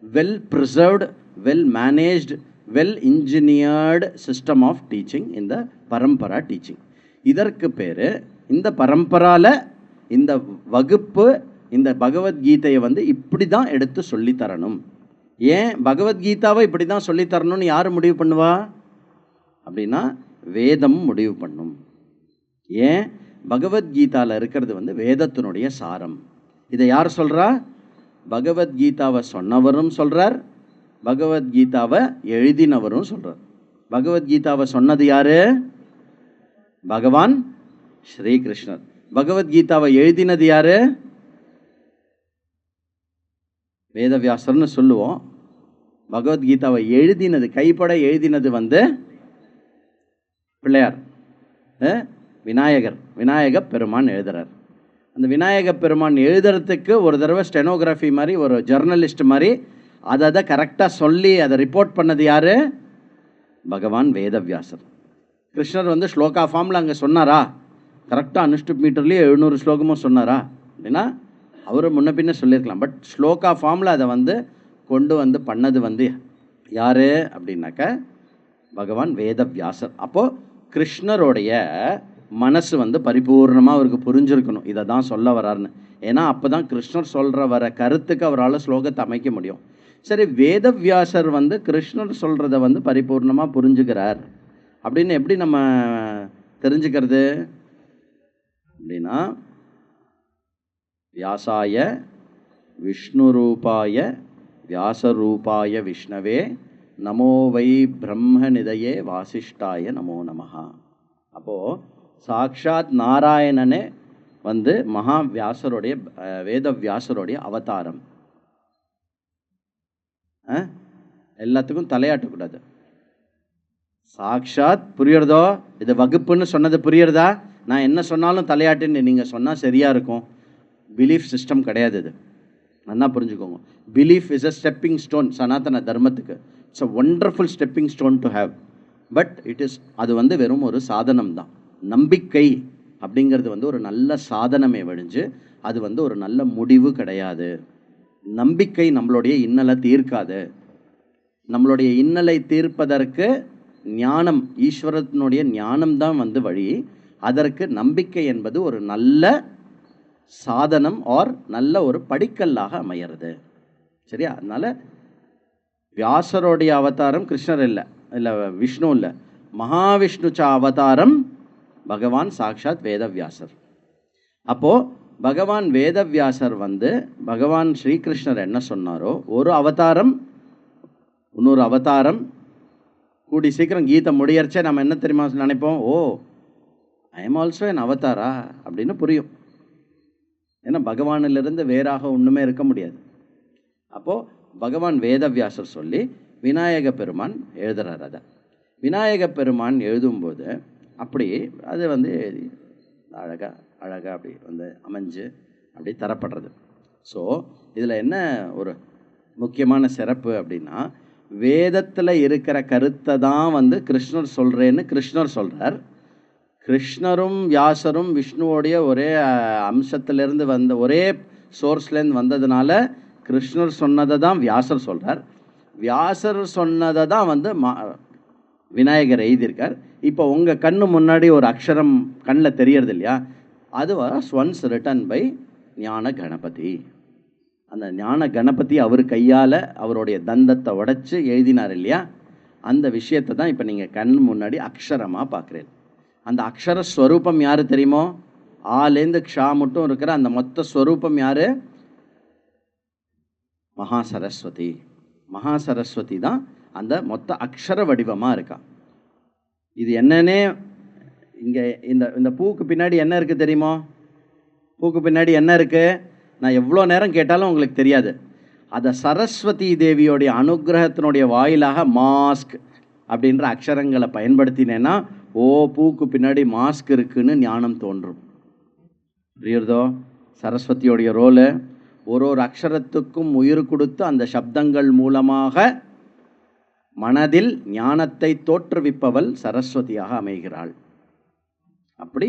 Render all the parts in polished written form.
well preserved, well managed, well engineered system of teaching in the parampara teaching. இதற்கு பேரு இந்த பரம்பரால இந்த வகுப்பு இந்த பகவத்கீதையை வந்து இப்படி தான் எடுத்து சொல்லி தரணும். ஏன் பகவத்கீதாவை இப்படி தான் சொல்லி தரணும்னு யார் முடிவு பண்ணுவா அப்படின்னா வேதம் முடிவு பண்ணும். ஏன் பகவத்கீதாவில் இருக்கிறது வந்து வேதத்தினுடைய சாரம். இதை யார் சொல்கிறா? பகவத்கீதாவை சொன்னவரும் சொல்கிறார், பகவத்கீதாவை எழுதினவரும் சொல்கிறார். பகவத்கீதாவை சொன்னது யாரு? பகவான் ஸ்ரீகிருஷ்ணர். பகவத்கீதாவை எழுதினது யாரு? வேதவியாசர்னு சொல்லுவோம். பகவத்கீதாவை எழுதினது, கைப்பட எழுதினது வந்து பிள்ளையார், விநாயக பெருமான் எழுதுறார். அந்த விநாயக பெருமான் எழுதுறதுக்கு ஒரு தடவை ஸ்டெனோகிராஃபி மாதிரி ஒரு ஜர்னலிஸ்ட் மாதிரி அதை கரெக்டாக சொல்லி அதை ரிப்போர்ட் பண்ணது யார்? பகவான் வேதவியாசர். கிருஷ்ணர் வந்து ஸ்லோகா ஃபார்மில் அங்கே சொன்னாரா? கரெக்டாக அனுஷ்டுப் மீட்டர்லேயே 700 ஸ்லோகமும் சொன்னாரா அப்படின்னா அவர் முன்ன பின்ன சொல்லியிருக்கலாம். பட் ஸ்லோகா ஃபார்மில் அதை வந்து கொண்டு வந்து பண்ணது வந்து யார் அப்படின்னாக்க பகவான் வேதவியாசர். அப்போது கிருஷ்ணருடைய மனசு வந்து பரிபூர்ணமாக அவருக்கு புரிஞ்சிருக்கணும் இதை தான் சொல்ல வராருன்னு. ஏன்னா அப்போ தான் கிருஷ்ணர் சொல்கிற வர கருத்துக்கு அவரால் ஸ்லோகத்தை அமைக்க முடியும். சரி, வேதவியாசர் வந்து கிருஷ்ணர் சொல்கிறத வந்து பரிபூர்ணமாக புரிஞ்சுக்கிறார் அப்படின்னு எப்படி நம்ம தெரிஞ்சுக்கிறது அப்படின்னா, வியாசாய விஷ்ணுரூபாய வியாசரூபாய விஷ்ணவே நமோ வை பிரம்மநிதையே வாசிஷ்டாய நமோ நமஹா. அப்போது சாக்ஷாத் நாராயணனே வந்து மகா வியாசருடைய வேதவியாசருடைய அவதாரம். எல்லாத்துக்கும் தலையாட்டக்கூடாது. சாக்ஷாத் புரியுறதோ? இது வகுப்புன்னு சொன்னது புரியுறதா? நான் என்ன சொன்னாலும் தலையாட்டுன்னு நீங்கள் சொன்னால் சரியாக இருக்கும். பிலீஃப் சிஸ்டம் கிடையாது. இது நல்லா புரிஞ்சுக்கோங்க. Belief is a stepping stone Sanatana தர்மத்துக்கு. It's a wonderful stepping stone to have. But அது வந்து வெறும் ஒரு சாதனம் தான். நம்பிக்கை அப்படிங்கிறது வந்து ஒரு நல்ல சாதனமே வழிஞ்சு அது வந்து ஒரு நல்ல முடிவு கிடையாது. நம்பிக்கை நம்மளுடைய இன்னலை தீர்க்காது. நம்மளுடைய இன்னலை தீர்ப்பதற்கு ஞானம், ஈஸ்வரத்தினுடைய ஞானம் தான் வந்து வழி. அதற்கு நம்பிக்கை என்பது ஒரு நல்ல சாதனம் ஆர் நல்ல ஒரு படிக்கல்லாக அமையிறது. சரியா? அதனால் வியாசருடைய அவதாரம் கிருஷ்ணர் இல்லை விஷ்ணு இல்லை, மகாவிஷ்ணுச்ச அவதாரம் பகவான் சாக்ஷாத் வேதவியாசர். அப்போது பகவான் வேதவியாசர் வந்து பகவான் ஸ்ரீகிருஷ்ணர் என்ன சொன்னாரோ ஒரு அவதாரம் இன்னொரு அவதாரம் கூடி சீக்கிரம் கீதை முடியறச்சே நம்ம என்ன தெரியுமா நினைப்போம்? ஓ, ஐ எம் ஆல்சோ என் அவதாரா அப்படின்னு புரியும். ஏன்னா பகவானிலிருந்து வேறாக ஒன்றுமே இருக்க முடியாது. அப்போது பகவான் வேதவியாசர் சொல்லி விநாயக பெருமான் எழுதுறார். அதை விநாயக பெருமான் எழுதும்போது அப்படி அது வந்து அழகாக அப்படி வந்து அமைஞ்சு அப்படி தரப்படுறது. ஸோ இதில் என்ன ஒரு முக்கியமான சிறப்பு அப்படின்னா, வேதத்தில் இருக்கிற கருத்தை தான் வந்து கிருஷ்ணர் சொல்கிறேன்னு கிருஷ்ணர் சொல்கிறார். கிருஷ்ணரும் வியாசரும் விஷ்ணுவோடைய ஒரே அம்சத்திலேருந்து வந்த ஒரே சோர்ஸ்லேருந்து வந்ததுனால கிருஷ்ணர் சொன்னதை தான் வியாசர் சொல்கிறார். வியாசர் சொன்னதை தான் வந்து விநாயகர் எழுதியிருக்கார். இப்போ உங்கள் கண்ணு முன்னாடி ஒரு அக்ஷரம் கண்ணில் தெரியறது இல்லையா? அது வாஸ் ஒன்ஸ் ரிட்டன் பை ஞான கணபதி. அந்த ஞான கணபதி அவர் கையால் அவருடைய தந்தத்தை உடைச்சி எழுதினார் இல்லையா? அந்த விஷயத்தை தான் இப்போ நீங்கள் கண் முன்னாடி அக்ஷரமாக பார்க்குறீங்க. அந்த அக்ஷர ஸ்வரூபம் யார் தெரியுமோ? ஆலேந்து க்ஷா மட்டும் இருக்கிற அந்த மொத்த ஸ்வரூபம் யார்? மகா சரஸ்வதி. மகா சரஸ்வதி தான் அந்த மொத்த அக்ஷர வடிவமாக இருக்கா. இது என்னன்னே இங்கே இந்த பூக்கு பின்னாடி என்ன இருக்குது தெரியுமோ? பூக்கு பின்னாடி என்ன இருக்குது? நான் எவ்வளோ நேரம் கேட்டாலும் உங்களுக்கு தெரியாது. அதை சரஸ்வதி தேவியோடைய அனுகிரகத்தினுடைய வாயிலாக மாஸ்க் அப்படின்ற அக்ஷரங்களை பயன்படுத்தினேன்னா ஓ, பூக்கு பின்னாடி மாஸ்க் இருக்குன்னு ஞானம் தோன்றும். புரியுறதோ? சரஸ்வதியோடைய ரோலு ஒரு அக்ஷரத்துக்கும் உயிர் கொடுத்து அந்த சப்தங்கள் மூலமாக மனதில் ஞானத்தை தோற்றுவிப்பவள் சரஸ்வதியாக அமைகிறாள். அப்படி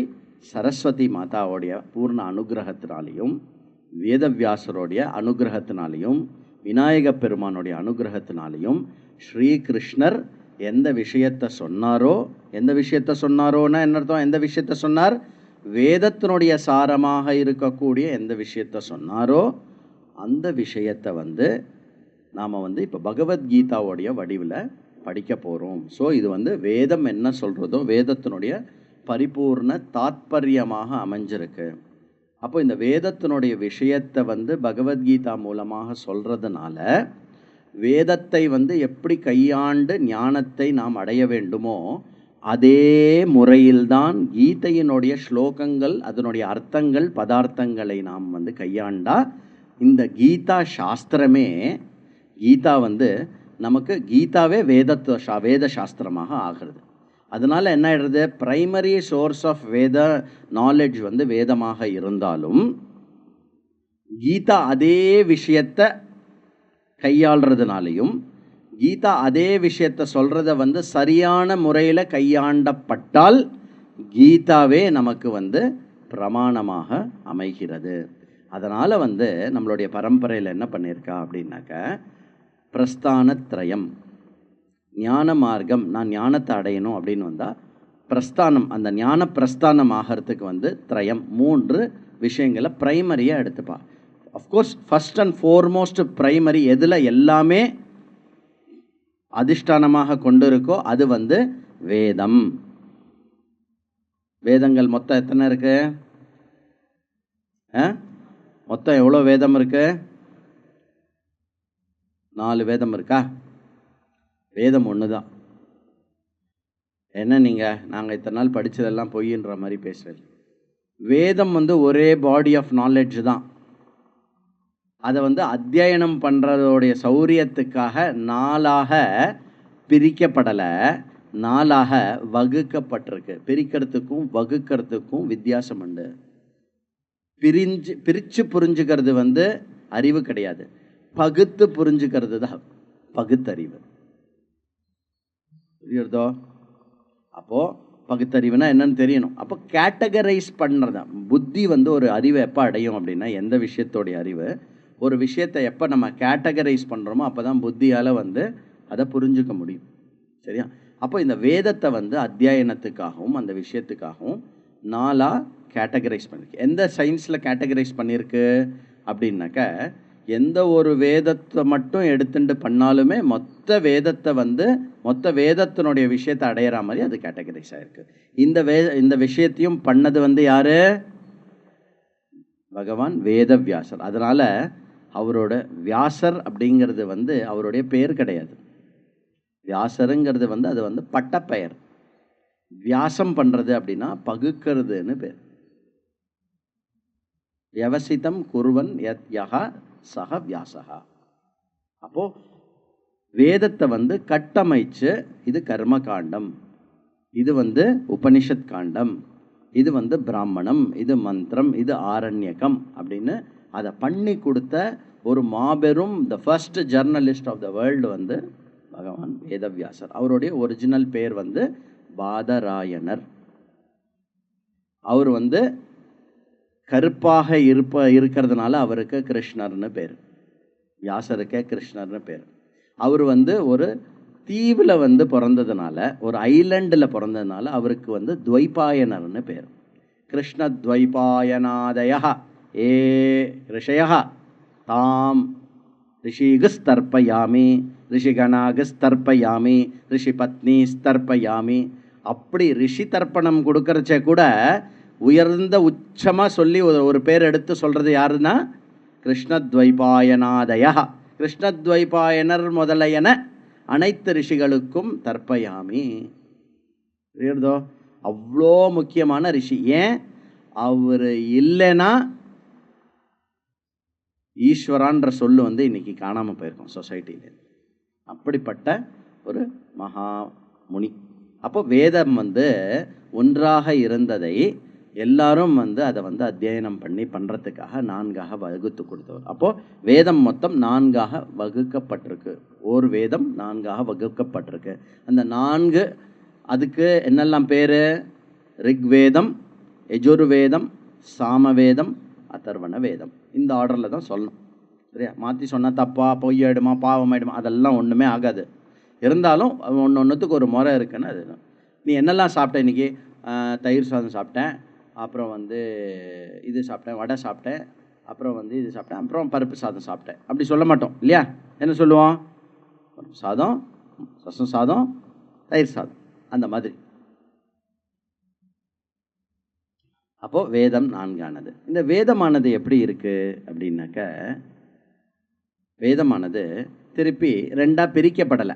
சரஸ்வதி மாதாவுடைய பூர்ண அனுகிரகத்தினாலையும் வேதவியாசருடைய அனுகிரகத்தினாலையும் விநாயக பெருமானுடைய அனுகிரகத்தினாலையும் ஸ்ரீகிருஷ்ணர் எந்த விஷயத்தை சொன்னாரோன்னா என்ன அர்த்தம்? எந்த விஷயத்தை சொன்னார்? வேதத்தினுடைய சாரமாக இருக்கக்கூடிய எந்த விஷயத்தை சொன்னாரோ அந்த விஷயத்தை வந்து நாம் வந்து இப்போ பகவத்கீதாவுடைய வடிவில் படிக்க போகிறோம். ஸோ இது வந்து வேதம் என்ன சொல்கிறதோ வேதத்தினுடைய பரிபூர்ண தாத்பரியமாக அமைஞ்சிருக்கு. அப்போ இந்த வேதத்தினுடைய விஷயத்தை வந்து பகவத்கீதா மூலமாக சொல்கிறதுனால வேதத்தை வந்து எப்படி கையாண்டு ஞானத்தை நாம் அடைய வேண்டுமோ அதே முறையில்தான் கீதையினுடைய ஸ்லோகங்கள், அதனுடைய அர்த்தங்கள், பதார்த்தங்களை நாம் வந்து கையாண்டா இந்த கீதா சாஸ்திரமே, கீதா வந்து நமக்கு கீதாவே வேத சாஸ்திரமாக ஆகிறது. அதனால் என்ன ஆகிடுறது? ப்ரைமரி சோர்ஸ் ஆஃப் வேத நாலேஜ் வந்து வேதமாக இருந்தாலும் கீதா அதே விஷயத்தை கையாளுறதுனாலையும் கீதா அதே விஷயத்தை சொல்கிறத வந்து சரியான முறையில் கையாண்டப்பட்டால் கீதாவே நமக்கு வந்து பிரமாணமாக அமைகிறது. அதனால் வந்து நம்மளுடைய பரம்பரையில் என்ன பண்ணியிருக்கா அப்படின்னாக்க, பிரஸ்தானத்ரயம், ஞான மார்க்கம், நான் ஞானத்தை அடையணும் அப்படின்னு வந்தால் பிரஸ்தானம், அந்த ஞான பிரஸ்தானம் ஆகிறதுக்கு வந்து திரயம், 3 விஷயங்களை ப்ரைமரியாக எடுத்துப்பா. Of course first and foremost primary எதில் எல்லாமே அதிஷ்டானமாக கொண்டு இருக்கோ அது வந்து வேதம். வேதங்கள் மொத்தம் எத்தனை இருக்கு? மொத்தம் எவ்வளோ வேதம் இருக்கு? 4 வேதம் இருக்கா? வேதம் ஒன்று தான். என்ன நீங்கள் நாங்கள் இத்தனை நாள் படித்ததெல்லாம் பொய்ன்ற மாதிரி பேசுவேன். வேதம் வந்து ஒரே பாடி ஆஃப் நாலேஜ் தான். அதை வந்து அத்தியனம் பண்ணுறதோடைய சௌரியத்துக்காக 4ஆக பிரிக்கப்படலை, 4ஆக வகுக்கப்பட்டிருக்கு. பிரிக்கிறதுக்கும் வகுக்கிறதுக்கும் வித்தியாசம் உண்டு. பிரித்து புரிஞ்சுக்கிறது வந்து அறிவு கிடையாது, பகுத்து புரிஞ்சுக்கிறது தான் பகுத்தறிவு. புரியுறதோ? அப்போது பகுத்தறிவுனா என்னன்னு தெரியணும். அப்போ கேட்டகரைஸ் பண்ணுறது புத்தி வந்து ஒரு அறிவை எப்போ அடையும் அப்படின்னா, எந்த விஷயத்தோடைய அறிவு, ஒரு விஷயத்தை எப்போ நம்ம கேட்டகரைஸ் பண்ணுறோமோ அப்போ தான் புத்தியால் வந்து அதை புரிஞ்சுக்க முடியும். சரியா? அப்போ இந்த வேதத்தை வந்து அத்தியாயனத்துக்காகவும் அந்த விஷயத்துக்காகவும் 4ஆக கேட்டகரைஸ் பண்ணியிருக்கு. எந்த சயின்ஸில் கேட்டகரைஸ் பண்ணியிருக்கு அப்படின்னாக்க, எந்த ஒரு வேதத்தை மட்டும் எடுத்துட்டு பண்ணாலுமே மொத்த வேதத்தை வந்து மொத்த வேதத்தினுடைய விஷயத்தை அடையிற மாதிரி அது கேட்டகரைஸ் ஆகிருக்கு. இந்த விஷயத்தையும் பண்ணது வந்து யார்? பகவான் வேதவியாசர். அதனால் அவரோட வியாசர் அப்படிங்கிறது வந்து அவருடைய பெயர் கிடையாது. வியாசருங்கிறது வந்து அது வந்து பட்டப்பெயர். வியாசம் பண்ணுறது அப்படின்னா பகுக்கிறதுன்னு பேர். வியவசிதம் குருவன் யத் யஹா சஹ வியாசகா. அப்போது வேதத்தை வந்து கட்டமைச்சு இது கர்ம காண்டம், இது வந்து உபனிஷத் காண்டம், இது வந்து பிராமணம், இது மந்திரம், இது ஆரண்யகம் அப்படின்னு அதை பண்ணி கொடுத்த ஒரு மாபெரும் the first journalist of the world வந்து பகவான் வேதவியாசர். அவருடைய ஒரிஜினல் பேர் வந்து பாதராயணர். அவர் வந்து கருப்பாக இருக்கிறதுனால அவருக்கு கிருஷ்ணர்னு பேர், வியாசருக்கே கிருஷ்ணர்னு பேர். அவர் வந்து ஒரு தீவில் வந்து பிறந்ததுனால, ஒரு ஐலண்டில் பிறந்ததுனால அவருக்கு வந்து துவைபாயனர்னு பேர். கிருஷ்ண துவைபாயனாதயா ஏ ரிஷயா தாம் ரிஷிகஸ்தர்ப்பயாமி ரிஷிகணாகஸ்தர்ப்பயாமி ரிஷி பத்னி ஸ்தர்ப்பயாமி. அப்படி ரிஷி தர்ப்பணம் கொடுக்கறச்ச கூட உயர்ந்த உச்சமாக சொல்லி ஒரு பேர் எடுத்து சொல்கிறது யாருன்னா கிருஷ்ணத்வைபாயனாதயா. கிருஷ்ணத்வைபாயனர் முதலையன அனைத்து ரிஷிகளுக்கும் தர்ப்பயாமி. புரியுறதோ? அவ்வளோ முக்கியமான ரிஷி. ஏன் அவர் இல்லைன்னா ஈஸ்வரான்ற சொல்லு வந்து இன்னைக்கு காணாமல் போயிருக்கோம் சொசைட்டியில். அப்படிப்பட்ட ஒரு மகா முனி. அப்போ வேதம் வந்து ஒன்றாக இருந்ததை எல்லாரும் வந்து அதை வந்து அத்தியனம் பண்ணி பண்ணுறதுக்காக 4ஆக வகுத்து கொடுத்தவர். அப்போது வேதம் மொத்தம் 4ஆக வகுக்கப்பட்டிருக்கு. ஒரு வேதம் 4ஆக வகுக்கப்பட்டிருக்கு. அந்த 4 அதுக்கு என்னெல்லாம் பேர்? ரிக்வேதம், யஜுர்வேதம், சாமவேதம், அதர்வண வேதம். இந்த ஆர்டரில் தான் சொல்லணும். சரியா? மாற்றி சொன்னால் தப்பா, பொய்யாயிடுமா, பாவமாயிடுமா, அதெல்லாம் ஒன்றுமே ஆகாது. இருந்தாலும் ஒன்று ஒன்றுத்துக்கு ஒரு முறை இருக்குன்னு அது. நீ என்னெல்லாம் சாப்பிட்ட இன்றைக்கி? தயிர் சாதம் சாப்பிட்டேன், அப்புறம் வந்து இது சாப்பிட்டேன், வடை சாப்பிட்டேன், அப்புறம் வந்து இது சாப்பிட்டேன், அப்புறம் பருப்பு சாதம் சாப்பிட்டேன். அப்படி சொல்ல மாட்டோம் இல்லையா? என்ன சொல்லுவோம்? பருப்பு சாதம், ரசம் சாதம், தயிர் சாதம், அந்த மாதிரி. அப்போது வேதம் நான்கானது. இந்த வேதமானது எப்படி இருக்குது அப்படின்னாக்க, வேதமானது திருப்பி ரெண்டாக பிரிக்கப்படலை.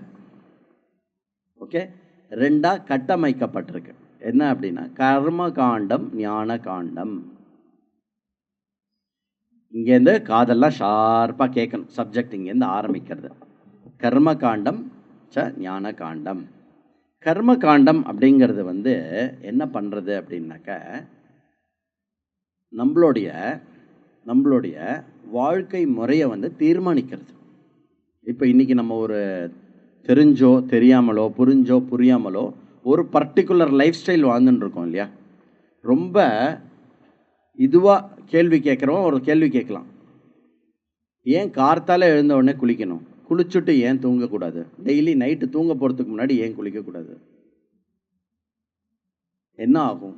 ஓகே, ரெண்டாக கட்டமைக்கப்பட்டிருக்கு. என்ன அப்படின்னா, கர்ம காண்டம், ஞான காண்டம். இங்கேருந்து காதெல்லாம் ஷார்ப்பாக கேட்கணும். சப்ஜெக்ட் இங்கேருந்து ஆரம்பிக்கிறது. கர்ம காண்டம் ச ஞான காண்டம். கர்ம காண்டம் அப்படிங்கிறது வந்து என்ன பண்ணுறது அப்படின்னாக்க, நம்மளுடைய வாழ்க்கை முறையை வந்து தீர்மானிக்கிறது. இப்போ இன்றைக்கி நம்ம ஒரு தெரிஞ்சோ தெரியாமலோ, புரிஞ்சோ புரியாமலோ ஒரு பர்டிகுலர் லைஃப் ஸ்டைல் வாழ்ந்துன்னு இருக்கோம் இல்லையா? ரொம்ப இதுவாக கேள்வி கேட்குறோம். ஒரு கேள்வி கேட்கலாம், ஏன் கார்த்தால எழுந்த உடனே குளிக்கணும்? குளிச்சுட்டு ஏன் தூங்கக்கூடாது? டெய்லி நைட்டு தூங்க போகிறதுக்கு முன்னாடி ஏன் குளிக்கக்கூடாது? என்ன ஆகும்?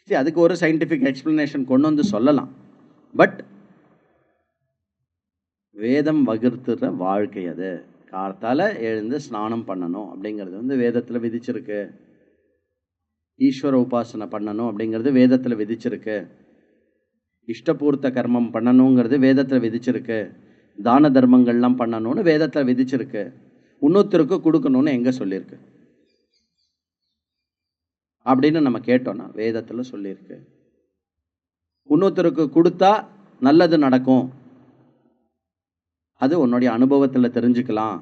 சரி, அதுக்கு ஒரு சயின்டிஃபிக் எக்ஸ்பிளனேஷன் கொண்டு வந்து சொல்லலாம். பட் வேதம் வகுத்துற வாழ்க்கை அது. கார்த்தால எழுந்து ஸ்நானம் பண்ணணும் அப்படிங்கிறது வந்து வேதத்தில் விதிச்சிருக்கு. ஈஸ்வர உபாசனை பண்ணணும் அப்படிங்கிறது வேதத்தில் விதிச்சிருக்கு. இஷ்டபூர்த்த கர்மம் பண்ணணுங்கிறது வேதத்தில் விதிச்சிருக்கு. தான தர்மங்கள்லாம் பண்ணணும்னு வேதத்தில் விதிச்சிருக்கு. இன்னொருத்தருக்கு கொடுக்கணும்னு எங்கே சொல்லியிருக்கு அப்படின்னு நம்ம கேட்டோம்னா வேதத்தில் சொல்லியிருக்கு. இன்னொருத்தருக்கு கொடுத்தா நல்லது நடக்கும், அது உன்னுடைய அனுபவத்தில் தெரிஞ்சுக்கலாம்.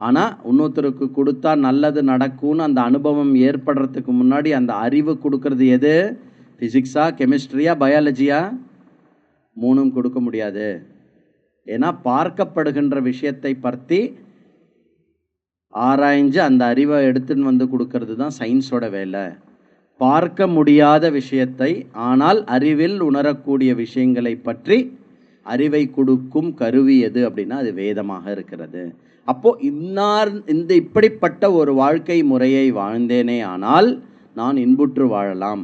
ஆனால் இன்னொருத்தருக்கு கொடுத்தா நல்லது நடக்கும்னு அந்த அனுபவம் ஏற்படுறதுக்கு முன்னாடி அந்த அறிவு கொடுக்கறது எது? ஃபிசிக்ஸா, கெமிஸ்ட்ரியா, பயாலஜியா? மூணும் கொடுக்க முடியாது. ஏன்னா பார்க்கப்படுகின்ற விஷயத்தை பற்றி ஆராய்ஞ்சு அந்த அறிவை எடுத்துன்னு வந்து கொடுக்கறது தான் சயின்ஸோட வேலை. பார்க்க முடியாத விஷயத்தை ஆனால் அறிவில் உணரக்கூடிய விஷயங்களை பற்றி அறிவை கொடுக்கும் கருவி எது அப்படின்னா அது வேதமாக இருக்கிறது. அப்போது இந்த இப்படிப்பட்ட ஒரு வாழ்க்கை முறையை வாழ்ந்தேனே ஆனால் நான் இன்புற்று வாழலாம்,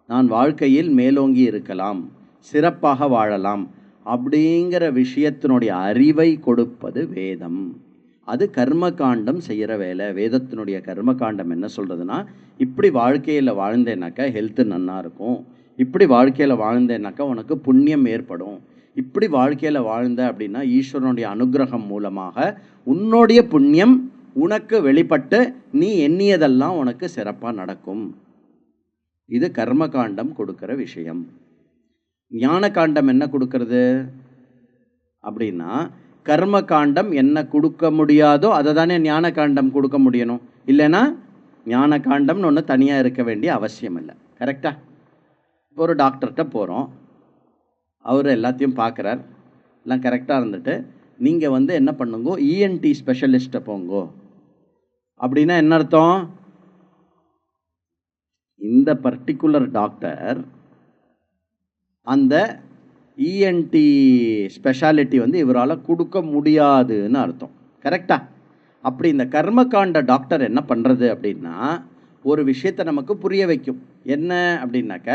நான் வாழ்க்கையில் மேலோங்கி இருக்கலாம், சிறப்பாக வாழலாம் அப்படிங்கிற விஷயத்தினுடைய அறிவை கொடுப்பது வேதம். அது கர்மகாண்டம் செய்கிற வேலை. வேதத்தினுடைய கர்மகாண்டம் என்ன சொல்கிறதுனா, இப்படி வாழ்க்கையில் வாழ்ந்தேனாக்கா ஹெல்த்து நன்னா இருக்கும், இப்படி வாழ்க்கையில் வாழ்ந்தேனாக்கா உனக்கு புண்ணியம் ஏற்படும், இப்படி வாழ்க்கையில் வாழ்ந்த அப்படின்னா ஈஸ்வரனுடைய அனுகிரகம் மூலமாக உன்னுடைய புண்ணியம் உனக்கு வெளிப்பட்டு நீ எண்ணியதெல்லாம் உனக்கு சிறப்பாக நடக்கும். இது கர்மகாண்டம் கொடுக்கிற விஷயம். ஞான காண்டம் என்ன கொடுக்கறது அப்படின்னா, கர்ம காண்டம் என்ன கொடுக்க முடியாதோ அதை தானே ஞான காண்டம் கொடுக்க முடியணும். இல்லைன்னா ஞான காண்டம்னு ஒன்று தனியாக இருக்க வேண்டிய அவசியம் இல்லை. கரெக்டா? இப்போ ஒரு டாக்டர்கிட்ட போகிறோம், அவர் எல்லாத்தையும் பார்க்குறார், எல்லாம் கரெக்டாக இருந்துட்டு நீங்கள் வந்து என்ன பண்ணுங்கோ, இஎன்டி ஸ்பெஷலிஸ்ட்டை போங்கோ அப்படின்னா என்ன அர்த்தம்? இந்த பர்டிகுலர் டாக்டர் அந்த இஎன்டி ஸ்பெஷாலிட்டி வந்து இவரால் கொடுக்க முடியாதுன்னு அர்த்தம். கரெக்டா? அப்படி இந்த கர்மகாண்ட டாக்டர் என்ன பண்ணுறது அப்படின்னா, ஒரு விஷயத்தை நமக்கு புரிய வைக்கும். என்ன அப்படின்னாக்க,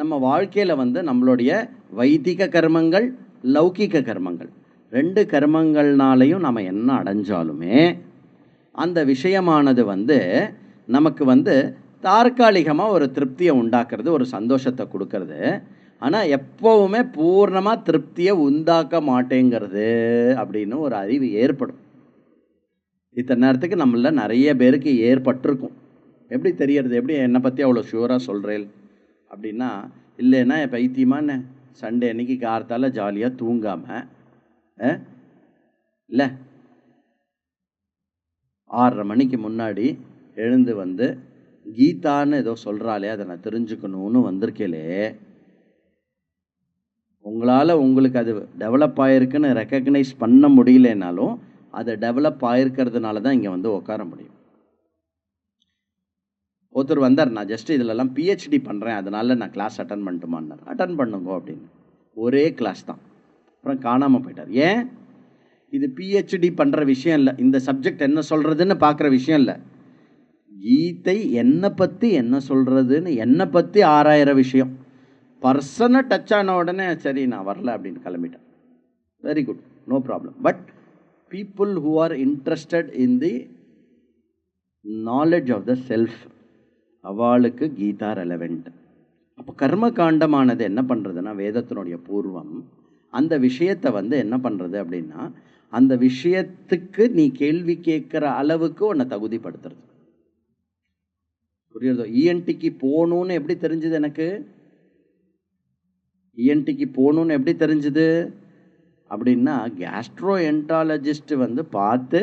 நம்ம வாழ்க்கையில் வந்து நம்மளுடைய வைதிக கர்மங்கள், லௌகிக கர்மங்கள், ரெண்டு கர்மங்கள்னாலையும் நம்ம என்ன அடைஞ்சாலுமே அந்த விஷயமானது வந்து நமக்கு வந்து தற்காலிகமாக ஒரு திருப்தியை உண்டாக்குறது, ஒரு சந்தோஷத்தை கொடுக்கறது. ஆனால் எப்போவுமே பூர்ணமாக திருப்தியை உண்டாக்க மாட்டேங்கிறது அப்படின்னு ஒரு அறிவு ஏற்படும். இத்தனை நேரத்துக்கு நம்மள நிறைய பேருக்கு ஏற்பட்டிருக்கும். எப்படி தெரியறது? எப்படி என்னை பற்றி அவ்வளோ ஷூராக சொல்கிறேன் அப்படின்னா, இல்லைன்னா என் பைத்தியமான சண்டே அன்னைக்கு கார்த்தால ஜாலியாக தூங்காமல் இல்லை 6:30 மணிக்கு முன்னாடி எழுந்து வந்து கீதான்னு ஏதோ சொல்கிறாளே அதை நான் தெரிஞ்சுக்கணும்னு வந்திருக்கேலே, உங்களால் உங்களுக்கு அது டெவலப் ஆகிருக்குன்னு ரெக்கக்னைஸ் பண்ண முடியலனாலும் அது டெவலப் ஆகிருக்கிறதுனால தான் இங்கே வந்து உட்கார முடியும். ஒருத்தர் வந்தார், நான் ஜஸ்ட் இதிலெல்லாம் பிஹெச்டி பண்ணுறேன், அதனால் நான் கிளாஸ் அட்டன் பண்ணட்டுமான்னார். அட்டன் பண்ணுங்க அப்படின்னு. ஒரே கிளாஸ் தான், அப்புறம் காணாமல் போயிட்டார். ஏன்? இது பிஹெச்டி பண்ணுற விஷயம் இல்லை, இந்த சப்ஜெக்ட் என்ன சொல்கிறதுன்னு பார்க்குற விஷயம் இல்லை. கீதை என்னை பற்றி என்ன சொல்கிறதுன்னு என்னை பற்றி ஆராயிற விஷயம். பர்சனை டச் ஆன உடனே சரி நான் வரல அப்படின்னு கிளம்பிட்டேன். Very good, no problem. But people who are interested in the knowledge of the self, அவளுக்கு கீதா ரெலவெண்ட். அப்போ கர்ம காண்டமானது என்ன பண்ணுறதுன்னா, வேதத்தினுடைய பூர்வம் அந்த விஷயத்தை என்ன பண்ணுறது அப்படின்னா, அந்த விஷயத்துக்கு நீ கேள்வி கேட்குற அளவுக்கு உன்னை தகுதிப்படுத்துறது. புரியுறதோ? இஎன்டிக்கு போகணுன்னு எப்படி தெரிஞ்சுது எனக்கு? இஎன்டிக்கு போகணுன்னு எப்படி தெரிஞ்சுது அப்படின்னா, கேஸ்ட்ரோ என்டாலஜிஸ்ட் பார்த்து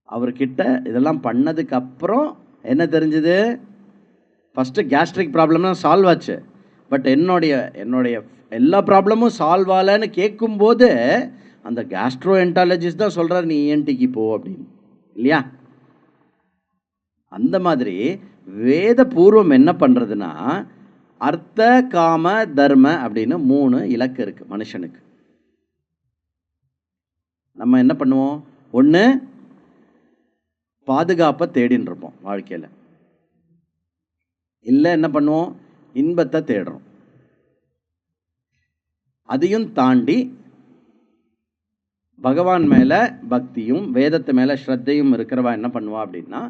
அவர்கிட்ட இதெல்லாம் பண்ணதுக்கு அப்புறம் என்ன தெரிஞ்சுது? ஃபஸ்ட்டு கேஸ்ட்ரிக் ப்ராப்ளம்லாம் சால்வ் ஆச்சு. பட் என்னுடைய எல்லா ப்ராப்ளமும் சால்வ் ஆகலைன்னு கேட்கும்போது அந்த கேஸ்ட்ரோ என்டாலஜிஸ்ட் தான் சொல்கிறார் நீ இஎன்டிக்கு போ அப்படின்னு, இல்லையா? அந்த மாதிரி வேத பூர்வம் என்ன பண்ணுறதுன்னா, அர்த்த காம தர்ம அப்படின்னு 3 இலக்கு இருக்குது மனுஷனுக்கு. நம்ம என்ன பண்ணுவோம்? ஒன்று பாதுகாப்பை தேடின்னு இருப்போம் வாழ்க்கையில், இல்லை என்ன பண்ணுவோம்? இன்பத்தை தேடுறோம். அதையும் தாண்டி பகவான் மேலே பக்தியும் வேதத்து மேலே ஸ்ரத்தையும் இருக்கிறவா என்ன பண்ணுவா அப்படின்னா,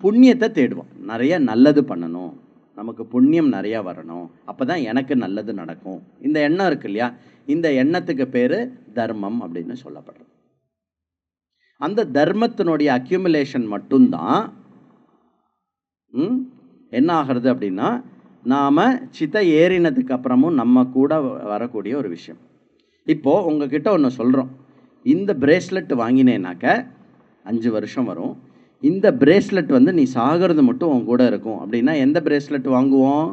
புண்ணியத்தை தேடுவோம். நிறைய நல்லது பண்ணணும், நமக்கு புண்ணியம் நிறையா வரணும், அப்போ தான் எனக்கு நல்லது நடக்கும். இந்த எண்ணம் இருக்கு இல்லையா, இந்த எண்ணத்துக்கு பேர் தர்மம் அப்படின்னு சொல்லப்படுறது. அந்த தர்மத்தினுடைய அக்யூமுலேஷன் மட்டும்தான் என்ன ஆகிறது அப்படின்னா, நாம் சித்தை ஏறினதுக்கு அப்புறமும் நம்ம கூட வரக்கூடிய ஒரு விஷயம். இப்போது உங்ககிட்ட ஒன்று சொல்கிறோம், இந்த பிரேஸ்லெட் வாங்கினேனாக்க 5 வருஷம் வரும், இந்த பிரேஸ்லெட் நீ சாகிறது மட்டும் உன் கூட இருக்கும் அப்படின்னா எந்த பிரேஸ்லெட் வாங்குவோம்?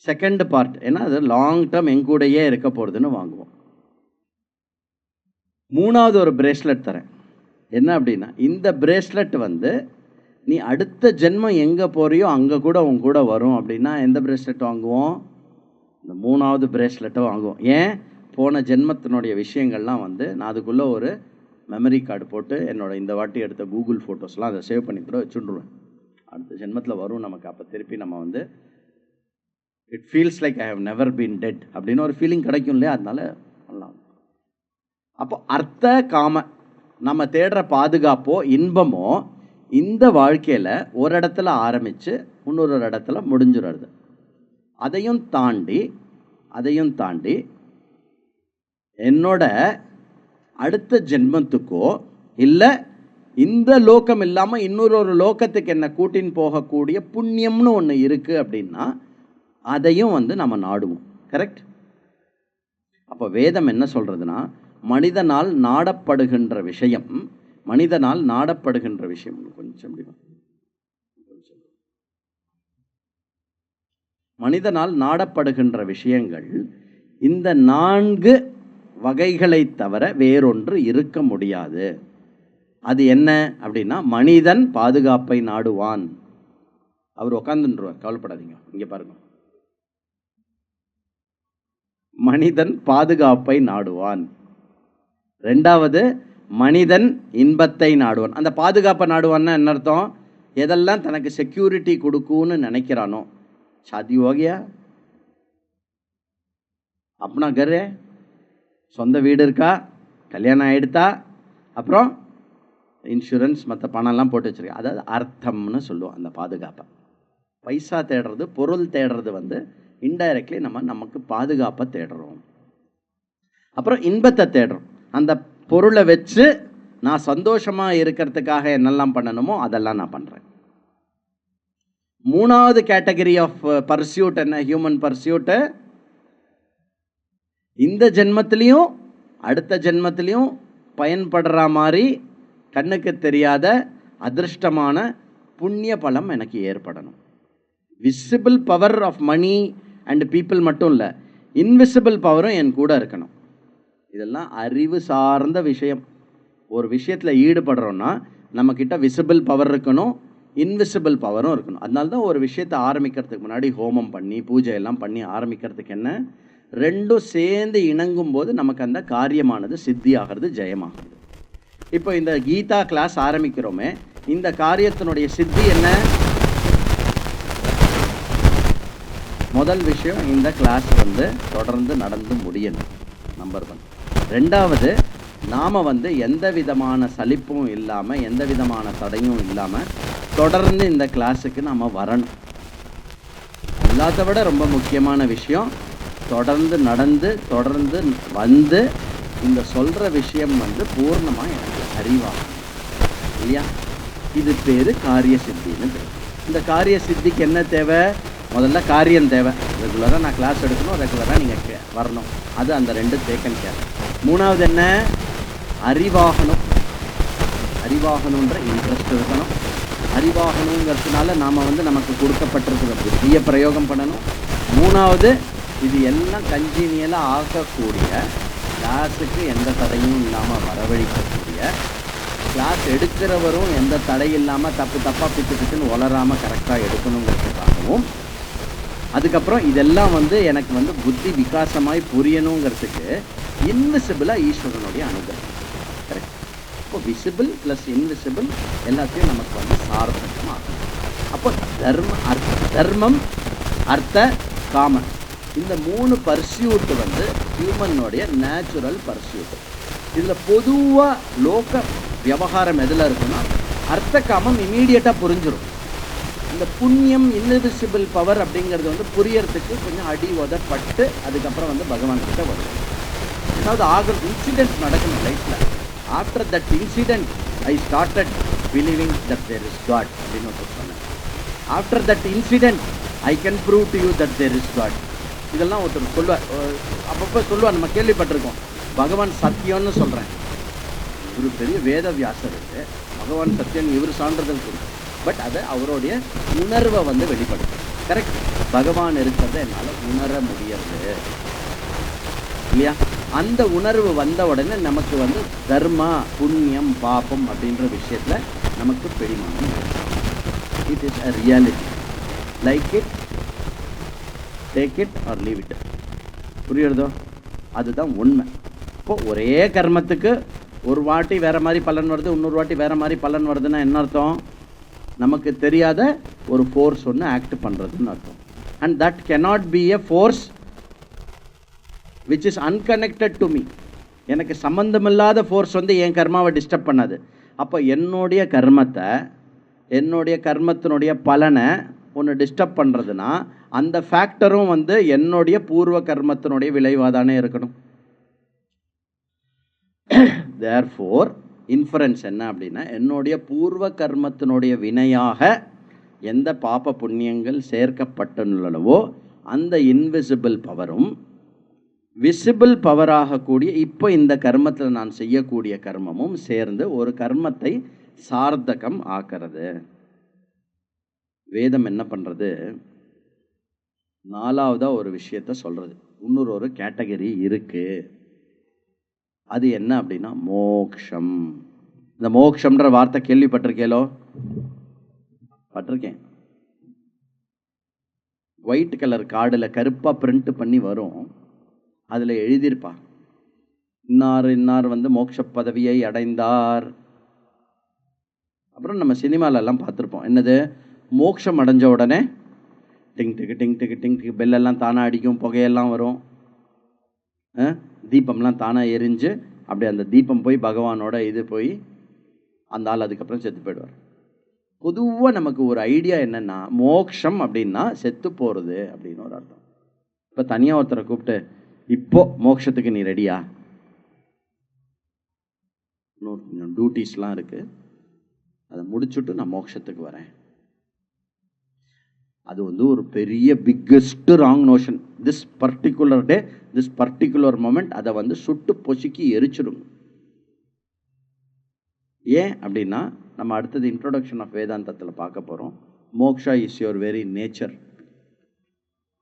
செகண்ட் பார்ட், ஏன்னா அது லாங் டேர்ம் எங்கூடையே இருக்க போகிறதுன்னு வாங்குவோம். 3வது ஒரு பிரேஸ்லெட் தரேன், என்ன அப்படின்னா இந்த பிரேஸ்லெட் நீ அடுத்த ஜென்மம் எங்கே போறியோ அங்கே கூட உன் கூட வரும் அப்படின்னா எந்த பிரேஸ்லெட் வாங்குவோம்? இந்த 3வது பிரேஸ்லெட்டை வாங்குவோம். ஏன்? போன ஜென்மத்தினுடைய விஷயங்கள்லாம் நான் அதுக்குள்ளே ஒரு மெமரி கார்டு போட்டு இந்த வாட்டி எடுத்த கூகுள் ஃபோட்டோஸ்லாம் அதை சேவ் பண்ணி கூட வச்சுடுவேன். அடுத்த ஜென்மத்தில் வரும் நமக்கு. அப்போ திருப்பி நம்ம it feels like I have never been dead அப்படின்னு ஒரு ஃபீலிங் கிடைக்கும் இல்லையா, அதனால பண்ணலாம். அப்போ அர்த்த காம நம்ம தேடுற பாதுகாப்போ இன்பமோ இந்த வாழ்க்கையில் ஒரு இடத்துல ஆரம்பித்து இன்னொரு இடத்துல முடிஞ்சிடுறது. அதையும் தாண்டி என்னோட அடுத்த ஜென்மத்துக்கோ இல்லை இந்த லோகம் இல்லாமல் இன்னொரு லோகத்துக்கு என்ன கூட்டின்னு போகக்கூடிய புண்ணியம்னு ஒன்று இருக்குது அப்படின்னா அதையும் நம்ம நாடுவோம். கரெக்ட்? அப்போ வேதம் என்ன சொல்கிறதுனா, மனிதனால் நாடப்படுகின்ற விஷயம் கொஞ்சம் மனிதனால் நாடப்படுகின்ற விஷயங்கள் இந்த 4 வகைகளை தவிர வேறொன்று இருக்க முடியாது. அது என்ன அப்படின்னா, மனிதன் பாதுகாப்பை நாடுவான். அவர் உட்காந்துருவார், கவலைப்படாதீங்க, இங்கே பாருங்க. மனிதன் பாதுகாப்பை நாடுவான். 2வது மனிதன் இன்பத்தை நாடுவான். அந்த பாதுகாப்பை நாடுவான்னா என்ன அர்த்தம்? எதெல்லாம் தனக்கு செக்யூரிட்டி கொடுக்கும்னு நினைக்கிறானோ, शादी हो गया, अपना घर है, சொந்த வீடு இருக்கா, கல்யாணம் ஆகிடுதா, அப்புறம் இன்சூரன்ஸ் மற்ற பணம்லாம் போட்டு வச்சுருக்கேன், அதாவது அர்த்தம்னு சொல்லுவோம். அந்த பாதுகாப்பை பைசா தேடுறது, பொருள் தேடுறது இன்டைரக்ட்லி நமக்கு பாதுகாப்பை தேடுறோம். அப்புறம் இன்பத்தை தேடுறோம். அந்த பொருளை வச்சு நான் சந்தோஷமாக இருக்கிறதுக்காக என்னெல்லாம் பண்ணணுமோ அதெல்லாம் நான் பண்ணுறேன். 3வது கேட்டகரி ஆஃப் பர்சியூட் என்ன? ஹியூமன் பர்சியூட்டு. இந்த ஜென்மத்திலையும் அடுத்த ஜென்மத்திலையும் பயன்படுற மாதிரி கண்ணுக்கு தெரியாத அதிர்ஷ்டமான புண்ணிய பலம் எனக்கு ஏற்படணும். Visible power of money and people மட்டும் இல்லை, இன்விசிபிள் பவரும் என் கூட இருக்கணும். இதெல்லாம் அறிவு சார்ந்த விஷயம். ஒரு விஷயத்தில் ஈடுபடுறோன்னா நம்மக்கிட்ட விசிபிள் பவர் இருக்கணும், இன்விசிபிள் பவரும் இருக்கணும். அதனால தான் ஒரு விஷயத்தை ஆரம்பிக்கிறதுக்கு முன்னாடி ஹோமம் பண்ணி பூஜை எல்லாம் பண்ணி ஆரம்பிக்கிறதுக்கு என்ன, ரெண்டும் சேர்ந்து இணங்கும் போது நமக்கு அந்த காரியமானது சித்தி ஆகிறது, ஜெயமாகிறது. இப்போ இந்த கீதா கிளாஸ் ஆரம்பிக்கிறோமே, இந்த காரியத்தினுடைய சித்தி என்ன? முதல் விஷயம், இந்த கிளாஸ் வந்து தொடர்ந்து நடந்து முடியணும், நம்பர் 1. ரெண்டாவது, நாம் வந்து எந்த விதமான சலிப்பும் இல்லாமல் எந்த விதமான தடையும் இல்லாமல் தொடர்ந்து இந்த கிளாஸுக்கு நாம் வரணும். எல்லாத்த விட ரொம்ப முக்கியமான விஷயம், தொடர்ந்து நடந்து தொடர்ந்து வந்து இந்த சொல்கிற விஷயம் வந்து பூர்ணமாக எனக்கு அறிவாகும் இல்லையா? இது பேர் காரிய சித்தின்னு பேர். இந்த காரிய சித்திக்கு என்ன தேவை? முதல்ல காரியம் தேவை. ரெகுலராக நான் கிளாஸ் எடுக்கணும், ரெகுலராக நீங்கள் வரணும். அது அந்த 2 டேக்கன் கேர். 3வது என்ன? அறிவாகணும். அறிவாகணுன்ற இன்ட்ரெஸ்ட் இருக்கணும். அறிவாகணுங்கிறதுனால நாம் வந்து நமக்கு கொடுக்கப்பட்டிருக்கிற புத்தியை பிரயோகம் பண்ணணும். 3வது, இது எல்லாம் கன்ஜீனியலாக ஆக்கக்கூடிய, கிளாஸுக்கு எந்த தடையும் இல்லாமல் வரவழைக்கக்கூடிய, கிளாஸ் எடுக்கிறவரும் எந்த தடை இல்லாமல் தப்பாக பிச்சுன்னு வளராமல் கரெக்டாக எடுக்கணுங்கிறதுக்காகவும், அதுக்கப்புறம் இதெல்லாம் வந்து எனக்கு வந்து புத்தி விகாசமாய் புரியணுங்கிறதுக்கு இன்விசிபிளாக ஈஸ்வரனுடைய அனுகிரகம். கரெக்ட். இப்போ விசிபிள் ப்ளஸ் இன்விசிபிள் எல்லாத்தையும் நமக்கு வந்து சார்த்தமாகும். அப்போ தர்மம், அர்த்த, காமன், இந்த 3 பர்சியூட் வந்து ஹியூமனுடைய நேச்சுரல் பர்சியூட். இதில் பொதுவாக லோக விவகாரம் எதில் இருக்குன்னா, அர்த்த காமம் இமீடியட்டாக புரிஞ்சிடும். இந்த புண்ணியம், இன்விசிபிள் பவர் அப்படிங்கிறது வந்து புரியறதுக்கு கொஞ்சம் அடி உதப்பட்டு அதுக்கப்புறம் வந்து பகவான் கிட்ட வரும். ஏதாவது இன்சிடென்ட் நடக்கணும் லைஃப்பில். After that incident I started believing that there is God அப்படின்னு சொன்னேன். After that incident I can prove to you that there is God. இதெல்லாம் ஒருத்தர் சொல்லுவார், அப்பப்போ சொல்லுவார், நம்ம கேள்விப்பட்டிருக்கோம். பகவான் சத்தியம்னு சொல்கிறேன். ஒரு பெரிய வேத வியாசருக்கு பகவான் சத்தியம் இவர் சான்றிதழ் கொடுக்கும். பட் அதை அவருடைய உணர்வை வந்து வெளிப்படுது. கரெக்ட். பகவான் இருக்கிறத என்னால் உணர முடியாது இல்லையா? அந்த உணர்வு வந்த உடனே நமக்கு வந்து தர்மா, புண்ணியம், பாபம் அப்படின்ற விஷயத்தில் நமக்கு பிடிமானம். It is a reality. Like it, take it or leave it. புரியுறதோ? அதுதான் உண்மை. இப்போ ஒரே கர்மத்துக்கு ஒரு வாட்டி வேறு மாதிரி பலன் வருது, இன்னொரு வாட்டி வேறு மாதிரி பலன் வருதுன்னா என்ன அர்த்தம்? நமக்கு தெரியாத ஒரு ஃபோர்ஸ் ஒன்று ஆக்ட் பண்ணுறதுன்னு அர்த்தம். And that cannot be a force which is unconnected to me. எனக்கு சம்மந்தமில்லாத ஃபோர்ஸ் வந்து என் கர்மாவை டிஸ்டர்ப் பண்ணாது. அப்போ என்னுடைய கர்மத்தினுடைய பலனை ஒன்று டிஸ்டர்ப் பண்ணுறதுனா அந்த ஃபேக்டரும் வந்து என்னுடைய பூர்வ கர்மத்தினுடைய விளைவாக தானே இருக்கணும். தேர்ஃபோர் இன்ஃபரன்ஸ் என்ன அப்படின்னா, என்னுடைய பூர்வ கர்மத்தினுடைய வினையாக எந்த பாப புண்ணியங்கள் சேர்க்கப்பட்டுள்ளனவோ அந்த இன்விசிபிள் பவரும் விசிபிள் பவராகக்கூடிய இப்போ இந்த கர்மத்தில் நான் செய்யக்கூடிய கர்மமும் சேர்ந்து ஒரு கர்மத்தை சார்த்தகம் ஆக்கிறது. வேதம் என்ன பண்ணுறது? 4வதாக ஒரு விஷயத்த சொல்கிறது. இன்னொரு ஒரு கேட்டகரி இருக்குது. அது என்ன அப்படின்னா மோக்ஷம். இந்த மோக்ஷம்ன்ற வார்த்தை கேள்விப்பட்டிருக்கேலோ? பட்டிருக்கேன். ஒயிட் கலர் கார்டில் கருப்பாக பிரிண்ட் பண்ணி வரும். அதில் எழுதியிருப்பா, இன்னார் வந்து மோட்ச பதவியை அடைந்தார். அப்புறம் நம்ம சினிமாலெல்லாம் பார்த்துருப்போம், என்னது, மோட்சம் அடைஞ்ச உடனே டிங் டிக்கு டிங் டிக்கு டிங் டிக்கு பெல்லெல்லாம் தானாக அடிக்கும், புகையெல்லாம் வரும், தீபம்லாம் தானாக எரிஞ்சு அப்படி அந்த தீபம் போய் பகவானோட இது போய் அந்த ஆள் அதுக்கப்புறம் செத்து போயிடுவார். பொதுவாக நமக்கு ஒரு ஐடியா என்னென்னா, மோக்ஷம் அப்படின்னா செத்து போகிறது அப்படின்னு ஒரு அர்த்தம். இப்போ தனியாக ஒருத்தரை கூப்பிட்டு, இப்போ மோட்சத்துக்கு நீ ரெடியா? இன்னொரு கொஞ்சம் டியூட்டிஸ்லாம் இருக்குது, அதை முடிச்சுட்டு நான் மோட்சத்துக்கு வரேன். அது வந்து ஒரு பெரிய biggest wrong notion. This particular day, this particular moment அதை வந்து சுட்டு பொசுக்கி எரிச்சிடும். ஏன் அப்படின்னா, நம்ம அடுத்தது இன்ட்ரோடக்ஷன் ஆஃப் வேதாந்தத்தில் பார்க்க போகிறோம். Moksha is your very nature.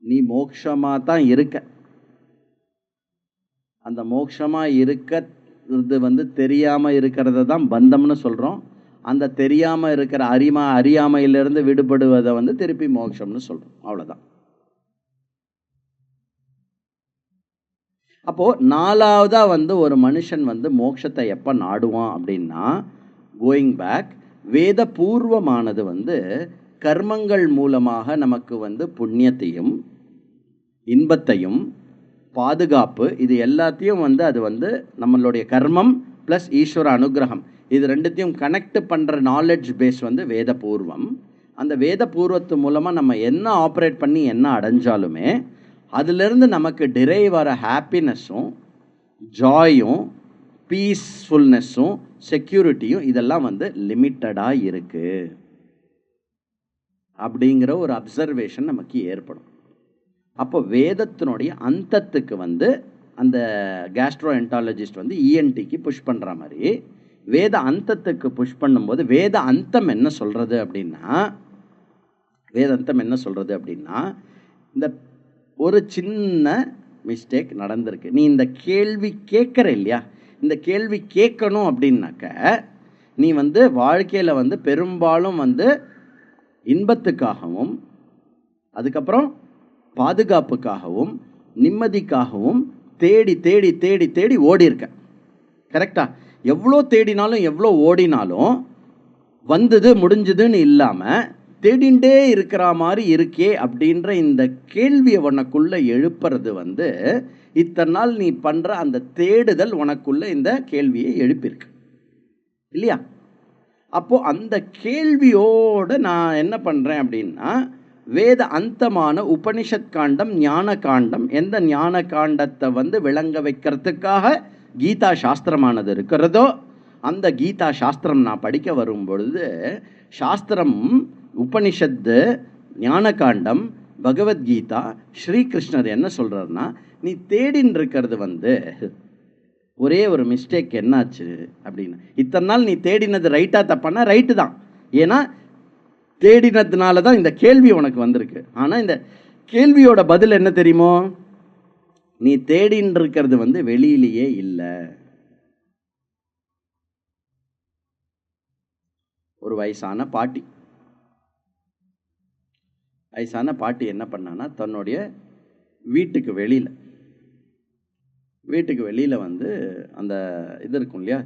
நீ மோக்ஷமாக தான் இருக்க. அந்த மோக்ஷமாக இருக்கிறது வந்து தெரியாமல் இருக்கிறத தான் பந்தம்னு சொல்கிறோம். அந்த தெரியாமல் இருக்கிற அறியாமையிலிருந்து விடுபடுவதை வந்து திருப்பி மோட்சம்னு சொல்கிறோம். அவ்வளோதான். அப்போது நாலாவதாக வந்து ஒரு மனுஷன் வந்து மோட்சத்தை எப்போ நாடுவான் அப்படின்னா, கோயிங் பேக், வேத பூர்வமானது வந்து கர்மங்கள் மூலமாக நமக்கு வந்து புண்ணியத்தையும் இன்பத்தையும் பாதுகாப்பு இது எல்லாத்தையும் வந்து அது வந்து நம்மளுடைய கர்மம் ப்ளஸ் ஈஸ்வர அனுகிரகம் இது ரெண்டுத்தையும் கனெக்ட் பண்ணுற நாலெட்ஜ் பேஸ் வந்து வேத பூர்வம். அந்த வேத பூர்வத்து மூலமாக நம்ம என்ன ஆப்ரேட் பண்ணி என்ன அடைஞ்சாலுமே அதிலிருந்து நமக்கு டிரைவ் வர ஹாப்பினஸும் ஜாயும் பீஸ்ஃபுல்னஸும் செக்யூரிட்டியும் இதெல்லாம் வந்து லிமிட்டடாக இருக்குது அப்படிங்கிற ஒரு அப்சர்வேஷன் நமக்கு ஏற்படும். அப்போ வேதத்தினுடைய அந்தத்துக்கு வந்து அந்த கேஸ்ட்ரோ என்டாலஜிஸ்ட் வந்து இஎன்டிக்கு புஷ் பண்ணுற மாதிரி வேத அந்தத்துக்கு புஷ் பண்ணும்போது வேத அந்தம் என்ன சொல்கிறது அப்படின்னா, இந்த ஒரு சின்ன மிஸ்டேக் நடந்திருக்கு. நீ இந்த கேள்வி கேட்குற இல்லையா, இந்த கேள்வி கேட்கணும் அப்படின்னாக்க நீ வந்து வாழ்க்கையில் வந்து பெரும்பாலும் வந்து இன்பத்துக்காகவும் அதுக்கப்புறம் பாதுகாப்புக்காகவும் நிம்மதிக்காகவும் தேடி தேடி தேடி தேடி ஓடி இருக்க. கரெக்டா? எவ்வளோ தேடினாலும் எவ்வளோ ஓடினாலும் வந்தது முடிஞ்சதுன்னு இல்லாமல் தேடிண்டே இருக்கிற மாதிரி இருக்கே அப்படின்ற இந்த கேள்வியை உனக்குள்ள எழுப்புறது வந்து இத்தனை நாள் நீ பண்ணுற அந்த தேடுதல் உனக்குள்ள இந்த கேள்வியை எழுப்பியிருக்கு இல்லையா? அப்போது அந்த கேள்வியோடு நான் என்ன பண்ணுறேன் அப்படின்னா, வேத அந்தமான உபனிஷத் காண்டம் ஞான காண்டம், எந்த ஞான காண்டத்தை வந்து விளங்க வைக்கிறதுக்காக கீதா சாஸ்திரமானது இருக்கிறதோ அந்த கீதா சாஸ்திரம் நான் படிக்க வரும்பொழுது சாஸ்திரம் உபனிஷத்து ஞான காண்டம் பகவத்கீதா ஸ்ரீகிருஷ்ணர் என்ன சொல்கிறாருன்னா, நீ தேடின்னு இருக்கிறது வந்து ஒரே ஒரு மிஸ்டேக் என்னாச்சு அப்படின்னு, இத்தனை நாள் நீ தேடினது ரைட்டாக தப்பானா ரைட்டு தான், ஏன்னா தேடினதுனால தான் இந்த கேள்வி உனக்கு வந்திருக்கு. ஆனால் இந்த கேள்வியோட பதில் என்ன தெரியுமோ, நீ தேடின்னு இருக்கிறது வந்து வெளியிலேயே இல்லை. ஒரு வயசான பாட்டி என்ன பண்ணான்னா, தன்னுடைய வீட்டுக்கு வெளியில் வந்து அந்த இது இருக்கும் இல்லையா,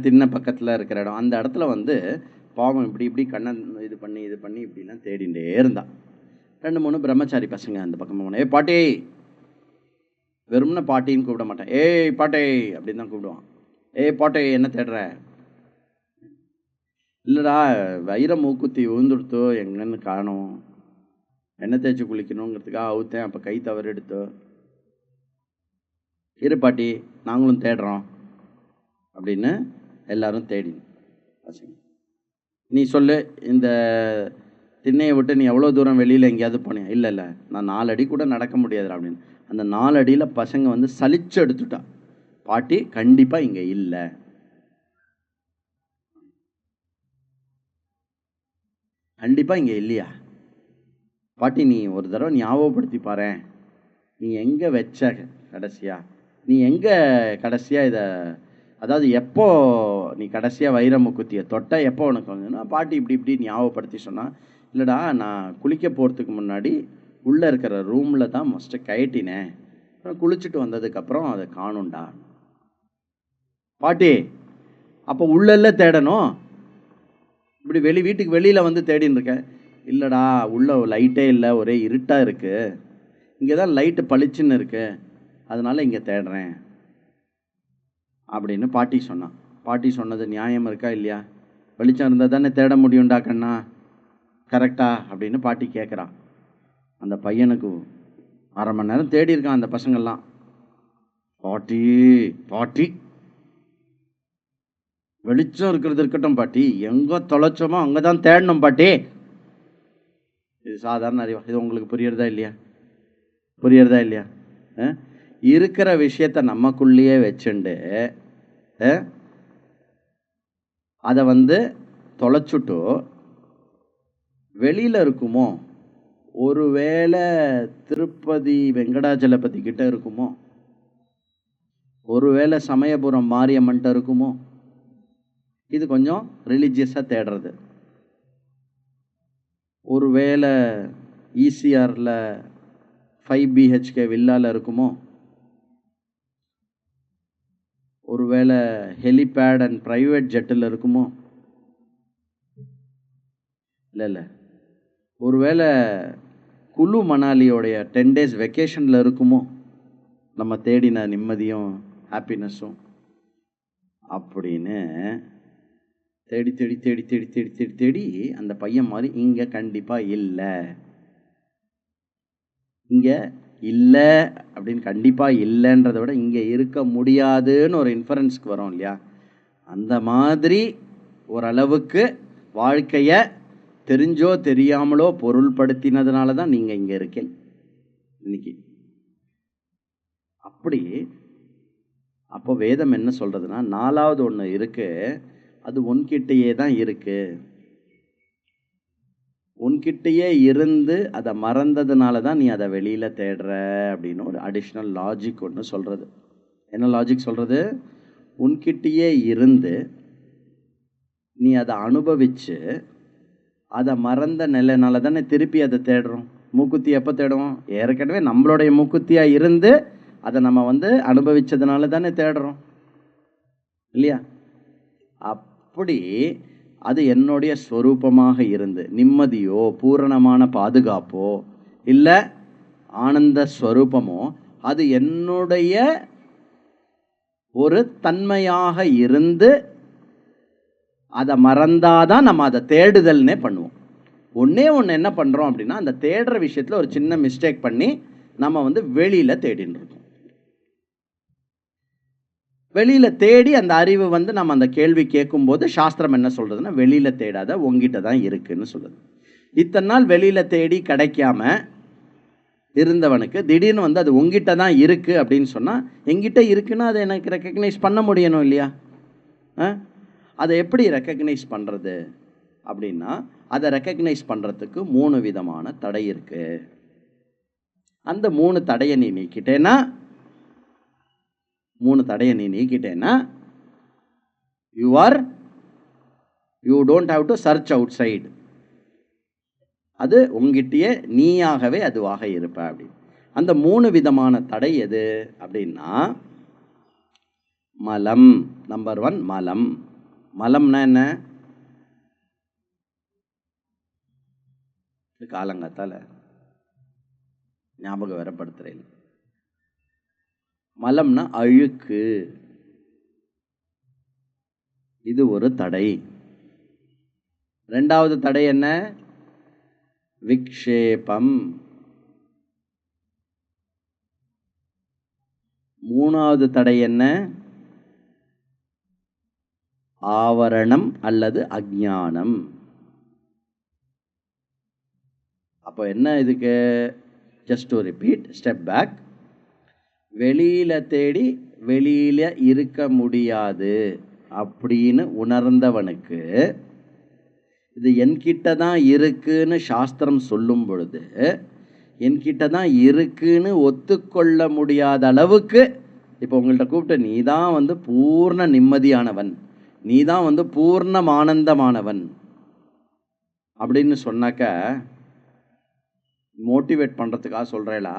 திண்ணை பக்கத்தில் இருக்கிற இடம், அந்த இடத்துல வந்து பாவம் இப்படி கண்ணை இது பண்ணி இப்படிலாம் தேடிகிட்டே இருந்தான். 2-3 பிரம்மச்சாரி பசங்க அந்த பக்கமாக போனேன், ஏ பாட்டி, வெறும்னா பாட்டின்னு கூப்பிட மாட்டேன், ஏய் பாட்டி அப்படின்னு தான் கூப்பிடுவான். ஏய் பாட்டி என்ன தேடுற? இல்லைடா வைர மூக்குத்தி விழுந்துடுத்தோ, எங்கன்னு காணோம், எண்ணெய் தேய்ச்சி குளிக்கணுங்கிறதுக்காக அவுத்தேன், அப்போ கை தவறு எடுத்தோ. இரு பாட்டி நாங்களும் தேடுறோம் அப்படின்னு எல்லாரும் தேடினோம். நீ சொல்லு, இந்த திண்ணையை விட்டு நீ எவ்வளோ தூரம் வெளியில் எங்கேயாவது போனேன்? இல்லை நான் 4 அடி கூட நடக்க முடியாதுடா அப்படின்னு. அந்த 4 அடியில் பசங்க வந்து சலிச்சு எடுத்துட்டா, பாட்டி கண்டிப்பாக இங்கே இல்லை. கண்டிப்பாக இங்கே இல்லையா? பாட்டி நீ ஒரு தடவை ஞாபகப்படுத்தி பாரு, நீ எங்கே வச்ச கடைசியா, நீ எங்கே கடைசியாக இதை, அதாவது எப்போ நீ கடைசியாக வைரமுக்குத்தியை தொட்ட, எப்போ உனக்கு வந்துன்னா? பாட்டி இப்படி ஞாபகப்படுத்தி சொன்னால், இல்லைடா நான் குளிக்க போகிறதுக்கு முன்னாடி உள்ளே இருக்கிற ரூமில் தான் மஸ்ட்டு கயட்டினேன், அப்புறம் குளிச்சுட்டு வந்ததுக்கப்புறம் அதை காணும்டா. பாட்டி அப்போ உள்ளே தேடணும், இப்படி வீட்டுக்கு வெளியில் வந்து தேடின்னு இருக்கேன். இல்லைடா உள்ளே லைட்டே இல்லை, ஒரே இருட்டாக இருக்குது, இங்கே தான் லைட்டு பளிச்சுன்னு இருக்குது, அதனால் இங்கே தேடுறேன் அப்படின்னு பாட்டி சொன்னான். பாட்டி சொன்னது நியாயம் இருக்கா இல்லையா? வெளிச்சம் இருந்தால் தானே தேட முடியும்டா கண்ணா, கரெக்டா அப்படின்னு பாட்டி கேட்குறான். அந்த பையனுக்கு 1/2 மணி நேரம் தேடி இருக்கான் அந்த பசங்கள்லாம். பாட்டி வெளிச்சம் இருக்கிறது இருக்கட்டும் பாட்டி, எங்கே தொலைச்சோமோ அங்கே தான் தேடணும் பாட்டி. இது சாதாரண அறிவா? இது உங்களுக்கு புரியுறதா இல்லையா? இருக்கிற விஷயத்த நமக்குள்ளேயே வச்சுண்டு அதை வந்து தொலைச்சுட்டோ வெளியில் இருக்குமோ, ஒருவேளை திருப்பதி வெங்கடாஜலபதி கிட்ட இருக்குமோ, ஒருவேளை சமயபுரம் மாரியம்மன்ட்ட இருக்குமோ, இது கொஞ்சம் ரிலீஜியஸாக தேடுறது. ஒருவேளை ஈசிஆரில் 5 BHK வில்லாவில் இருக்குமோ, ஒருவேளை ஹெலிபேட் அண்ட் ப்ரைவேட் ஜெட்டில் இருக்குமோ, இல்லை ஒருவேளை குலு மணாலியோடைய 10 days வெக்கேஷனில் இருக்குமோ நம்ம தேடின நிம்மதியும் ஹாப்பினஸும் அப்படின்னு தேடி தேடி தேடி தேடி தேடி தேடி தேடி அந்த பையன் மாதிரி இங்கே கண்டிப்பாக இல்லை, இங்கே இல்லை அப்படின்னு கண்டிப்பாக இல்லைன்றதை விட இங்கே இருக்க முடியாதுன்னு ஒரு இன்ஃபரன்ஸ்க்கு வரும் இல்லையா, அந்த மாதிரி ஓரளவுக்கு வாழ்க்கையை தெரிஞ்சோ தெரியாமலோ பொருள்படுத்தினதுனால தான் நீங்கள் இங்கே இருக்கீங்க இன்னைக்கு. அப்படி அப்போ வேதம் என்ன சொல்கிறதுனா, 4வது ஒன்று இருக்குது, அது உன்கிட்டயே தான் இருக்குது. உன்கிட்டயே இருந்து அதை மறந்ததுனால தான் நீ அதை வெளியில் தேடுற அப்படின்னு ஒரு அடிஷ்னல் லாஜிக் ஒன்று சொல்கிறது. என்ன லாஜிக் சொல்கிறது? உன்கிட்டயே இருந்து நீ அதை அனுபவித்து அதை மறந்த நிலைனால தானே திருப்பி அதை தேடுறோம். மூக்குத்தி எப்போ தேடுவோம்? ஏற்கனவே நம்மளுடைய மூக்குத்தியாக இருந்து அதை நம்ம அனுபவித்ததுனால தானே தேடுறோம் இல்லையா? அப்படி அது என்னுடைய ஸ்வரூபமாக இருந்து நிம்மதியோ பூரணமான பாதுகாப்போ இல்லை ஆனந்த ஸ்வரூபமோ அது என்னுடைய ஒரு தன்மையாக இருந்து அதை மறந்தாதான் நம்ம அதை தேடுதல்னே பண்ணுவோம். ஒன்றே ஒன்று என்ன பண்ணுறோம் அப்படின்னா, அந்த தேடுற விஷயத்தில் ஒரு சின்ன மிஸ்டேக் பண்ணி நம்ம வெளியில் தேடின்னு இருக்கோம். வெளியில் தேடி அந்த அறிவு நம்ம அந்த கேள்வி கேட்கும்போது சாஸ்திரம் என்ன சொல்கிறதுன்னா, வெளியில் தேடாத உங்ககிட்ட தான் இருக்குன்னு சொல்லுது. இத்தனை நாள் வெளியில் தேடி கிடைக்காம இருந்தவனுக்கு திடீர்னு அது உங்ககிட்ட தான் இருக்குது அப்படின்னு சொன்னால், எங்கிட்ட இருக்குன்னா அதை எனக்கு ரெக்கக்னைஸ் பண்ண முடியணும் இல்லையா? அதை எப்படி ரெக்கக்னைஸ் பண்ணுறது அப்படின்னா, அதை ரெக்கக்னைஸ் பண்ணுறதுக்கு 3 விதமான தடை இருக்குது. அந்த 3 தடையை நீ நீக்கிட்டேன்னா, 3 தடையை நீ நீக்கிட்டேன்னா you don't have to search outside. அது உங்ககிட்டயே நீயாகவே அதுவாக இருப்ப அப்படி. அந்த 3 விதமான தடை எது அப்படின்னா, மலம். நம்பர் 1 மலம். மலம்னா என்ன? காலங்காத்தால ஞாபகம் வரப்படுத்துறேன். மலம்னா அழுக்கு. இது ஒரு தடை. 2வது தடை என்ன? விக்ஷேபம். 3வது தடை என்ன? ஆவரணம் அல்லது அஜ்ஞானம். அப்போ என்ன இதுக்கு? Just to repeat, step back. வெளியில தேடி வெளியில இருக்க முடியாது அப்படின்னு உணர்ந்தவனுக்கு இது என்கிட்ட தான் இருக்குன்னு சாஸ்திரம் சொல்லும் பொழுது, என்கிட்ட தான் இருக்குன்னு ஒத்துக்கொள்ள முடியாத அளவுக்கு, இப்போ உங்கள்கிட்ட கூப்பிட்டு நீ தான் பூர்ண நிம்மதியானவன், நீ தான் பூர்ணம் ஆனந்தமானவன் அப்படின்னு சொன்னாக்க மோட்டிவேட் பண்ணுறதுக்காக சொல்கிறேளா?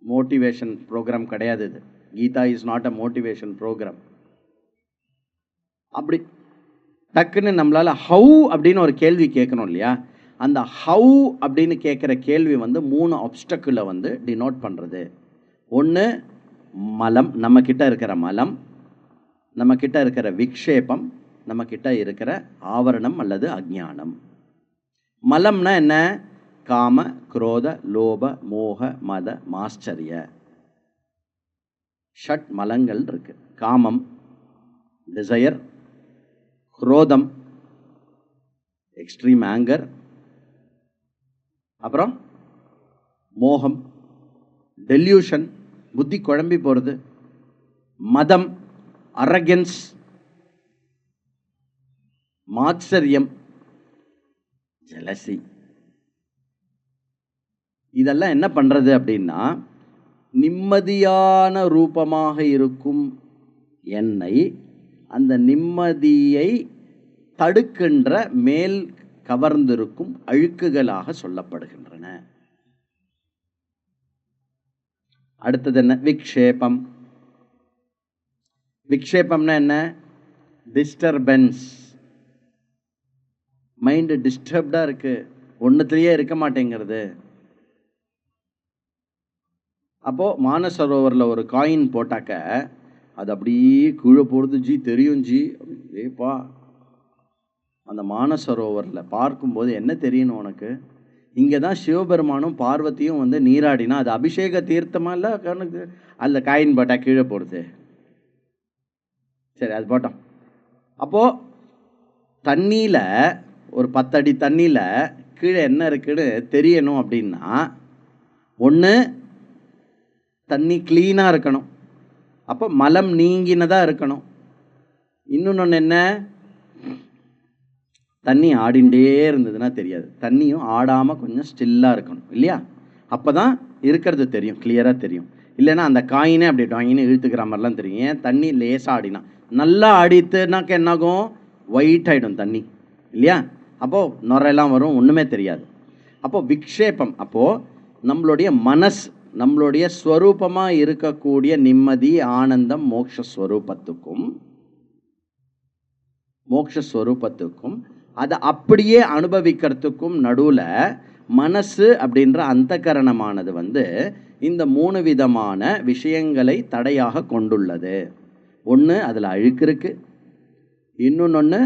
மோட்டிவேஷன் ப்ரோக்ராம் கிடையாது இது. Gita is not a motivation programme. அப்படி டக்குன்னு நம்மளால் ஹவு அப்படின்னு ஒரு கேள்வி கேட்கணும் இல்லையா? அந்த ஹவு அப்படின்னு கேட்குற கேள்வி 3 ஆப்ஸ்டக்கிளை டினோட் பண்ணுறது. ஒன்று மலம், நம்மக்கிட்ட இருக்கிற மலம், நம்மக்கிட்ட இருக்கிற விக்ஷேபம், நம்மக்கிட்ட இருக்கிற ஆவரணம் அல்லது அஜ்ஞானம். மலம்னா என்ன? காம, குரோத, லோப, மோக, மத, மாஸ்டரிய ஷட் மலங்கள் இருக்கு. காமம், டிசையர், குரோதம், எக்ஸ்ட்ரீம் ஆங்கர், அப்புறம் மோகம், டெல்யூஷன், புத்தி குழம்பி போகிறது, மதம், அரகன்ஸ், மாத்சரியம், ஜெலசி. இதெல்லாம் என்ன பண்ணுறது அப்படின்னா, நிம்மதியான ரூபமாக இருக்கும் என்னை அந்த நிம்மதியை தடுக்கின்ற மேல் கவர்ந்திருக்கும் அழுக்குகளாக சொல்லப்படுகின்றன. அடுத்தது என்ன? விக்ஷேபம். விக்ஷேபம்னா என்ன? டிஸ்டர்பன்ஸ். மைண்டு டிஸ்டர்ப்டா இருக்கு, ஒன்றுத்துலேயே இருக்க மாட்டேங்கிறது. அப்போ மானசரோவரில் ஒரு காயின் போட்டாக்க அது அப்படியே கீழே போடுறது ஜி, தெரியும் ஜி. ஏப்பா, அந்த மானசரோவரில் பார்க்கும்போது என்ன தெரியணும் உனக்கு? இங்கே தான் சிவபெருமானும் பார்வதியும் வந்து நீராடினா அது அபிஷேக தீர்த்தமா இல்லை கணக்கு? அதில் காயின் போட்டா கீழே போடுது. சரி, அது போட்டோம். அப்போது தண்ணியில் ஒரு 10 அடி தண்ணியில் கீழே என்ன இருக்குன்னு தெரியணும் அப்படின்னா, ஒன்று தண்ணி க்ளீனாக இருக்கணும், அப்போ மலம் நீங்கினதாக இருக்கணும். இன்னொன்று என்ன? தண்ணி ஆடிண்டே இருந்ததுன்னா தெரியாது. தண்ணியும் ஆடாமல் கொஞ்சம் ஸ்டில்லாக இருக்கணும் இல்லையா? அப்போ தான் இருக்கிறது தெரியும், கிளியராக தெரியும். இல்லைன்னா அந்த காயினே அப்படி டாயின்னு இழுத்துக்கிற மாதிரிலாம் தெரியும். ஏன்? தண்ணி லேசாக ஆடினா. நல்லா ஆடித்துனாக்க என்னாகும்? ஒயிட் ஆகிடும் தண்ணி இல்லையா? அப்போது நுரையெல்லாம் வரும், ஒன்றுமே தெரியாது. அப்போது விக்ஷேபம். அப்போது நம்மளுடைய மனஸ், நம்மளுடைய ஸ்வரூபமாக இருக்கக்கூடிய நிம்மதி, ஆனந்தம், மோக்ஷஸ்வரூபத்துக்கும் அதை அப்படியே அனுபவிக்கிறதுக்கும் நடுவில் மனசு அப்படின்ற அந்தகரணமானது வந்து இந்த 3 விதமான விஷயங்களை தடையாக கொண்டுள்ளது. ஒன்று, அதில் அழுக்கு இருக்குது. இன்னொன்று,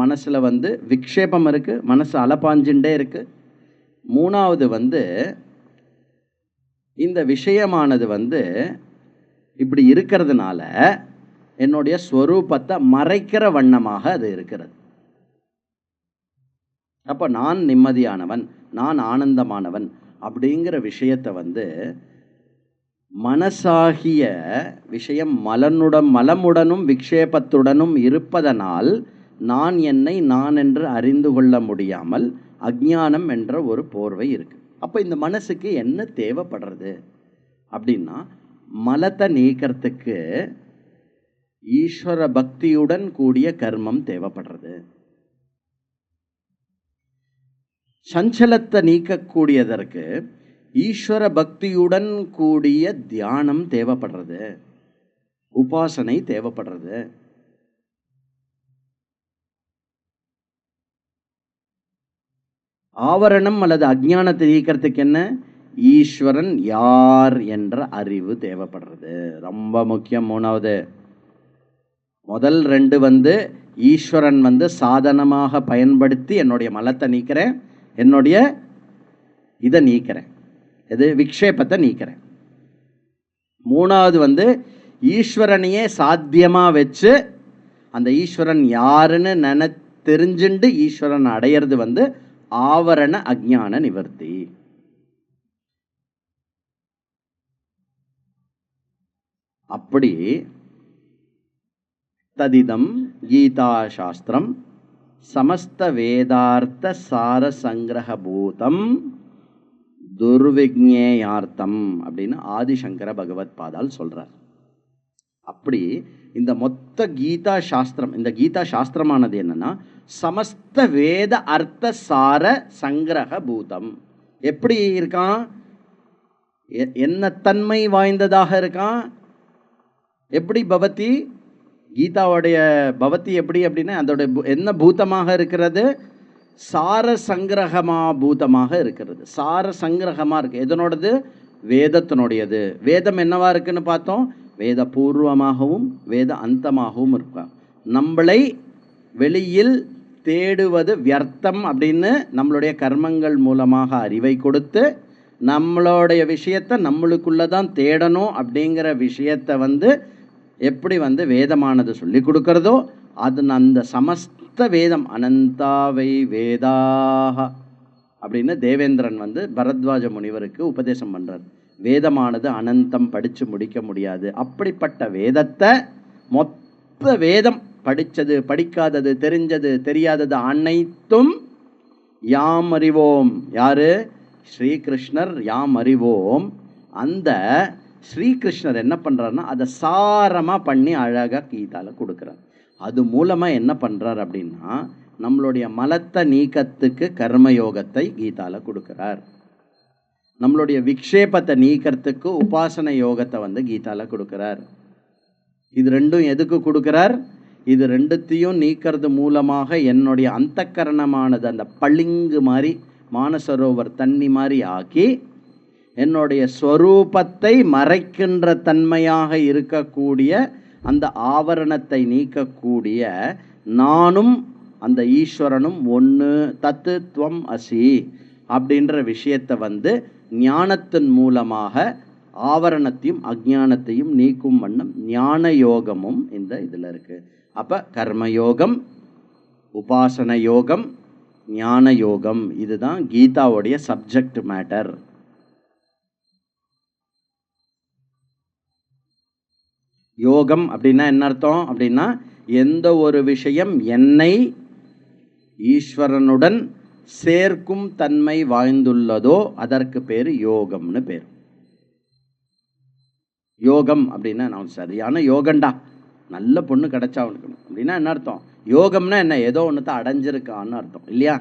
மனசில் வந்து விக்ஷேபம் இருக்குது, மனசு அலப்பாஞ்சுட்டே இருக்குது. மூணாவது வந்து இந்த விஷயமானது வந்து இப்படி இருக்கிறதுனால என்னுடைய ஸ்வரூபத்தை மறைக்கிற வண்ணமாக அது இருக்கிறது. அப்போ நான் நிம்மதியானவன், நான் ஆனந்தமானவன் அப்படிங்கிற விஷயத்தை வந்து மனசாகிய விஷயம் மலமுடனும் விக்ஷேபத்துடனும் இருப்பதனால் நான் என்னை நான் என்று அறிந்து கொள்ள முடியாமல் அஜ்ஞானம் என்ற ஒரு போர்வை இருக்கு. அப்போ இந்த மனசுக்கு என்ன தேவைப்படுறது அப்படின்னா, மலத்தை நீக்கிறதுக்கு ஈஸ்வர பக்தியுடன் கூடிய கர்மம் தேவைப்படுறது. சஞ்சலத்தை நீக்கக்கூடியதற்கு ஈஸ்வர பக்தியுடன் கூடிய தியானம் தேவைப்படுறது, உபாசனை தேவைப்படுறது. ஆவரணம் அல்லது அஜ்ஞானத்தை நீக்கிறதுக்கு என்ன? ஈஸ்வரன் யார் என்ற அறிவு தேவைப்படுறது, ரொம்ப முக்கியம். மூணாவது, முதல் 2 வந்து ஈஸ்வரன் வந்து சாதனமாக பயன்படுத்தி என்னுடைய மலத்தை நீக்கிறேன், என்னுடைய இதை நீக்கிறேன், இது விக்ஷேபத்தை நீக்கிறேன். மூணாவது வந்து ஈஸ்வரனையே சாத்தியமாக வச்சு அந்த ஈஸ்வரன் யாருன்னு தெரிஞ்சுண்டு ஈஸ்வரன் அடையிறது வந்து ஆவரண அஜ்ஞான நிவர்த்தி. அப்படி ததிதம் கீதா சாஸ்திரம் சமஸ்த வேதார்த்த சார சங்கிரகபூதம் துர்விக்ஞேயார்த்தம் அப்படின்னு ஆதிசங்கர பகவத் பாதால் சொல்றார். அப்படி இந்த மொத்த கீதா சாஸ்திரம், இந்த கீதா சாஸ்திரமானது என்னன்னா சமஸ்த வேத அர்த்த சார சங்கிரக பூதம். எப்படி இருக்கான்? என்ன தன்மை வாய்ந்ததாக இருக்கான்? எப்படி பவதி, கீதாவுடைய பவதி எப்படி அப்படின்னா அதோட என்ன பூதமாக இருக்கிறது? சார சங்கிரகமா பூதமாக இருக்கிறது. சார சங்கிரகமாக இருக்கு. எதனோடது? வேதத்தினுடையது. வேதம் என்னவா இருக்குன்னு பார்த்தோம், வேத பூர்வமாகவும் வேத அந்தமாகவும் இருக்கா. நம்மளை வெளியில் தேடுவது வியர்த்தம் அப்படின்னு நம்மளுடைய கர்மங்கள் மூலமாக அறிவை கொடுத்து நம்மளுடைய விஷயத்தை நம்மளுக்குள்ள தான் தேடணும் அப்படிங்கிற விஷயத்தை வந்து எப்படி வந்து வேதமானது சொல்லி கொடுக்கறதோ அது அந்த சமஸ்த வேதம் அனந்தாவை வேதாக அப்படின்னு தேவேந்திரன் வந்து பரத்வாஜ முனிவருக்கு உபதேசம் பண்றார். வேதமானது அனந்தம், படித்து முடிக்க முடியாது. அப்படிப்பட்ட வேதத்தை, மொத்த வேதம் படித்தது படிக்காதது தெரிஞ்சது தெரியாதது அனைத்தும் யாம் அறிவோம். யாரு? ஸ்ரீகிருஷ்ணர் யாம் அறிவோம். அந்த ஸ்ரீகிருஷ்ணர் என்ன பண்ணுறாருன்னா அதை சாரமாக பண்ணி அழகாக கீதாவில் கொடுக்குறார். அது மூலமாக என்ன பண்ணுறார் அப்படின்னா, நம்மளுடைய மலத்தை நீக்கத்துக்கு கர்மயோகத்தை கீதாவில் கொடுக்குறார். நம்மளுடைய விக்ஷேபத்தை நீக்கிறதுக்கு உபாசன யோகத்தை வந்து கீதாவில் கொடுக்குறார். இது ரெண்டும் எதுக்கு கொடுக்குறார்? இது ரெண்டுத்தையும் நீக்கிறது மூலமாக என்னுடைய அந்தக்கரணமானது அந்த பளிங்கு மாதிரி மானசரோவர் தண்ணி மாதிரி ஆக்கி என்னுடைய ஸ்வரூபத்தை மறைக்கின்ற தன்மையாக இருக்கக்கூடிய அந்த ஆவரணத்தை நீக்கக்கூடிய நானும் அந்த ஈஸ்வரனும் ஒன்று, தத்து துவம் அசி அப்படின்ற விஷயத்தை வந்து ஞானத்தின் மூலமாக ஆவரணத்தையும் அஜ்ஞானத்தையும் நீக்கும் வண்ணம் ஞான யோகமும் இந்த இதில் இருக்குது. அப்போ கர்மயோகம், உபாசன யோகம், ஞான யோகம், இதுதான் கீதாவுடைய சப்ஜெக்ட் மேட்டர். யோகம் அப்படின்னா என்ன அர்த்தம் அப்படின்னா, எந்த ஒரு விஷயம் என்னை ஈஸ்வரனுடன் சேர்க்கும் தன்மை வாய்ந்துள்ளதோ அதற்கு பேர் யோகம்னு பேர். யோகம் அப்படின்னா நான் சரியான யோகண்டா, நல்ல பொண்ணு கிடைச்சா அவனுக்கு அப்படின்னா என்ன அர்த்தம்? யோகம்னா என்ன? ஏதோ ஒன்று அடைஞ்சிருக்கான்னு அர்த்தம் இல்லையா?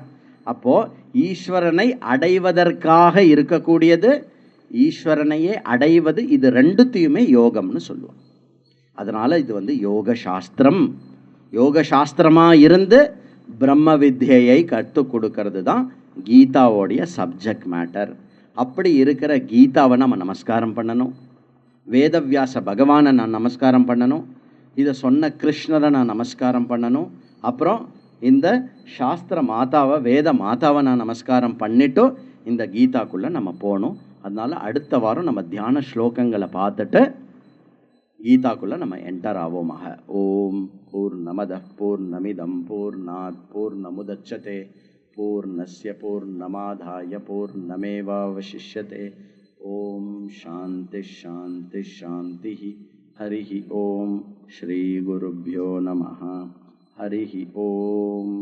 அப்போது ஈஸ்வரனை அடைவதற்காக இருக்கக்கூடியது, ஈஸ்வரனையே அடைவது, இது ரெண்டுத்தையுமே யோகம்னு சொல்லுவோம். அதனால் இது வந்து யோக சாஸ்திரம். யோக சாஸ்திரமாக இருந்து பிரம்ம வித்யை கற்றுக் கொடுக்கறது தான் கீதாவோடைய சப்ஜெக்ட் மேட்டர். அப்படி இருக்கிற கீதாவை நம்ம நமஸ்காரம் பண்ணணும். வேதவியாச பகவானை நான் நமஸ்காரம் பண்ணணும். இதை சொன்ன கிருஷ்ணரை நான் நமஸ்காரம் பண்ணணும். அப்புறம் இந்த சாஸ்திர மாதாவை, வேத மாதாவை நான் நமஸ்காரம் பண்ணிவிட்டு இந்த கீதாக்குள்ளே நம்ம போகணும். அதனால் அடுத்த வாரம் நம்ம தியான ஸ்லோகங்களை பார்த்துட்டு கீதாக்குள்ளே நம்ம என்டர் ஆவோமாக. ஓம் பூர்ணமத பூர்ணமிதம் பூர்ணாத் பூர்ணமுதச்யதே பூர்ணஸ்ய பூர்ணமாதாய பூர்ணமேவாவசிஷ்யதே. ஓம் சாந்தி சாந்தி சாந்தி. ஹரி ஓம். ஸ்ரீ குருப்யோ நமः. ஹரி ஓம்.